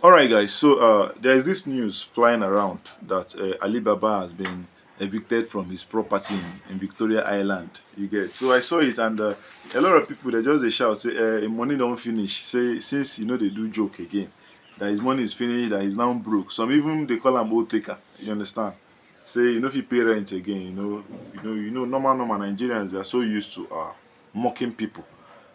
All right, guys. So there is this news flying around that Alibaba has been evicted from his property in Victoria Island. You get. So I saw it, and a lot of people they just they shout say, "Him money don't finish." Say since they do joke again that his money is finished, that he's now broke. Some even they call him old taker. You understand? Say if you pay rent again, normal Nigerians they are so used to mocking people.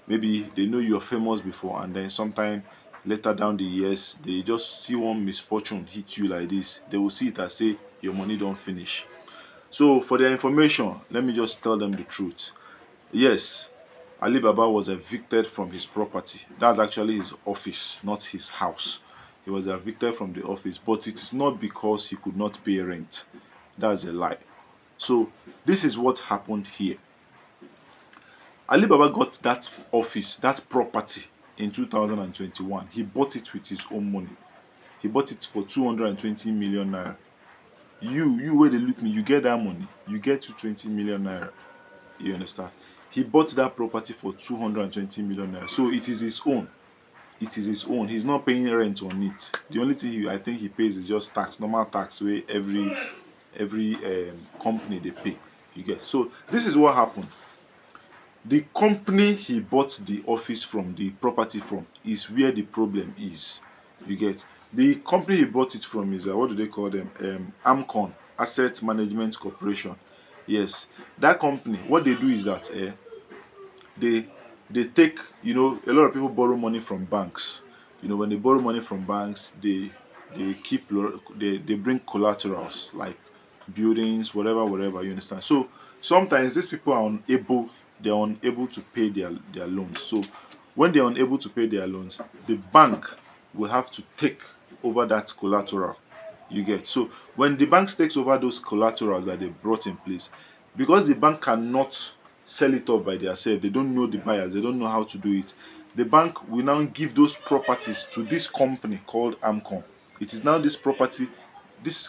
Maybe they know you're famous before, and then sometime later down the years they just see one misfortune hit you like this, they will see it as say your money don't finish. So for their information, let me just tell them the truth. Yes, Alibaba was evicted from his property. That's actually his office, not his house. He was evicted from the office, but it is not because he could not pay rent. That's a lie. So this is what happened here. Alibaba got that office, that property in 2021. He bought it with his own money. He bought it for 220 million naira. You where they look me, you get that money. You get 220 million naira. You understand? He bought that property for 220 million naira. So it is his own. It is his own. He's not paying rent on it. The only thing I think he pays is just tax, normal tax where every company they pay. You get. So this is what happened. The company he bought the office from, the property from, is where the problem is. You get. The company he bought it from is what do they call them? Amcon, Asset Management Corporation. Yes, that company. What they do is that they they take, a lot of people borrow money from banks. When they borrow money from banks, they keep they bring collaterals like buildings, whatever. You understand? So sometimes these people are unable, they're unable to pay their loans. So when they're unable to pay their loans, the bank will have to take over that collateral. You get. So when the bank takes over those collaterals that they brought in place, because the bank cannot sell it off by themselves, they don't know the buyers, they don't know how to do it. The bank will now give those properties to this company called Amcon. It is now this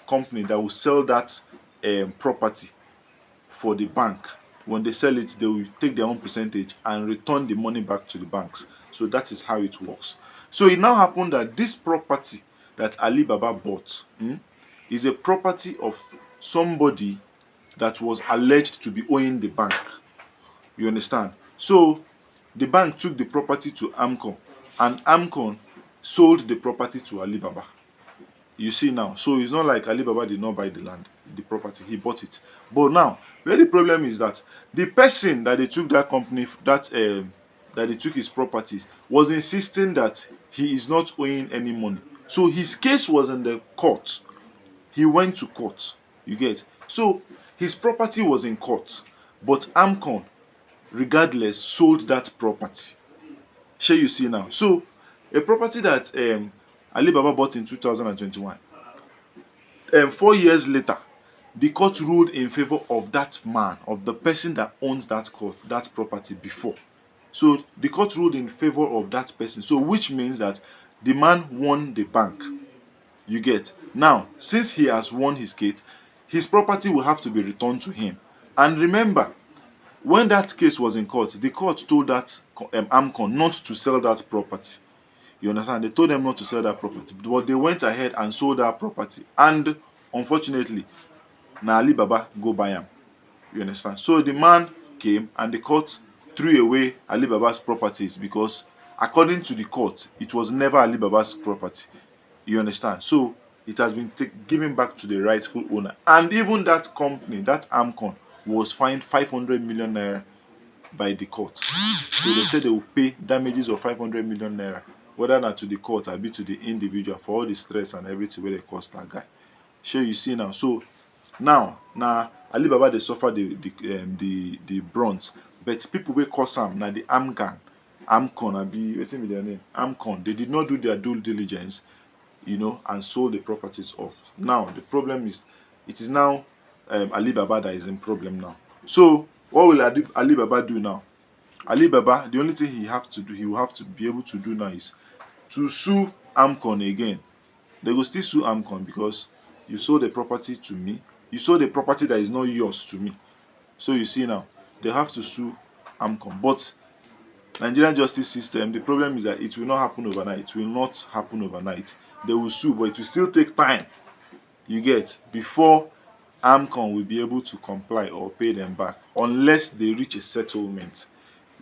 company that will sell that property for the bank. When they sell it, they will take their own percentage and return the money back to the banks. So that is how it works. So it now happened that this property that Alibaba bought is a property of somebody that was alleged to be owing the bank. You understand? So the bank took the property to Amcon, and Amcon sold the property to Alibaba. You see now, so it's not like Alibaba did not buy the land, the property, he bought it. But now, where the problem is that the person that they took that company, that they took his properties, was insisting that he is not owing any money. So his case was in the court. He went to court. You get. So his property was in court, but Amcon, regardless, sold that property. Shey you see now. So a property that Alibaba bought in 2021, 4 years later, the court ruled in favor of that man, of the person that owns that property before. So the court ruled in favor of that person. So which means that the man won the bank. You get. Now, since he has won his case, his property will have to be returned to him. And remember, when that case was in court, the court told that Amcon not to sell that property. You understand? They told them not to sell that property, but they went ahead and sold that property. And unfortunately, na Alibaba go buy am. You understand? So the man came and the court threw away Alibaba's properties because, according to the court, it was never Alibaba's property. You understand? So it has been given back to the rightful owner. And even that company, that Amcon, was fined 500 million naira by the court. So they said they will pay damages of 500 million naira, whether not to the court or be to the individual, for all the stress and everything where they cost that guy. Sure, you see now. So now Alibaba they suffer the brunt, but people wey cause am na the Amcon abi wetin be their name, Amcon. They did not do their due diligence, and sold the properties off. Now the problem is, it is now Alibaba that is in problem now. So what will Alibaba do now? Alibaba, the only thing he will have to be able to do now is to sue Amcon again. They go still sue Amcon because you sold the property to me. You sold a property that is not yours to me. So you see now, they have to sue Amcon. But Nigerian justice system, the problem is that it will not happen overnight. It will not happen overnight. they will sue, but it will still take time, you get, before AMCON will be able to comply or pay them back, unless they reach a settlement.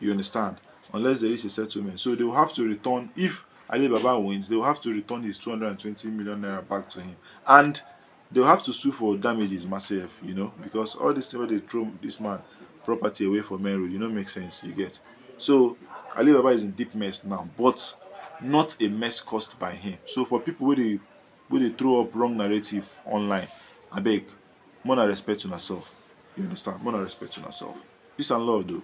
You understand? Unless there is a settlement. So they will have to return, if Ali Baba wins, they will have to return his 220 million naira back to him. And they'll have to sue for damages massive, because all this thing where they throw this man property away for main road, make sense, you get. So Ali Baba is in deep mess now, but not a mess caused by him. So for people where they throw up wrong narrative online, I beg, more na respect to yourself. You understand? More na respect to yourself. Peace and love though.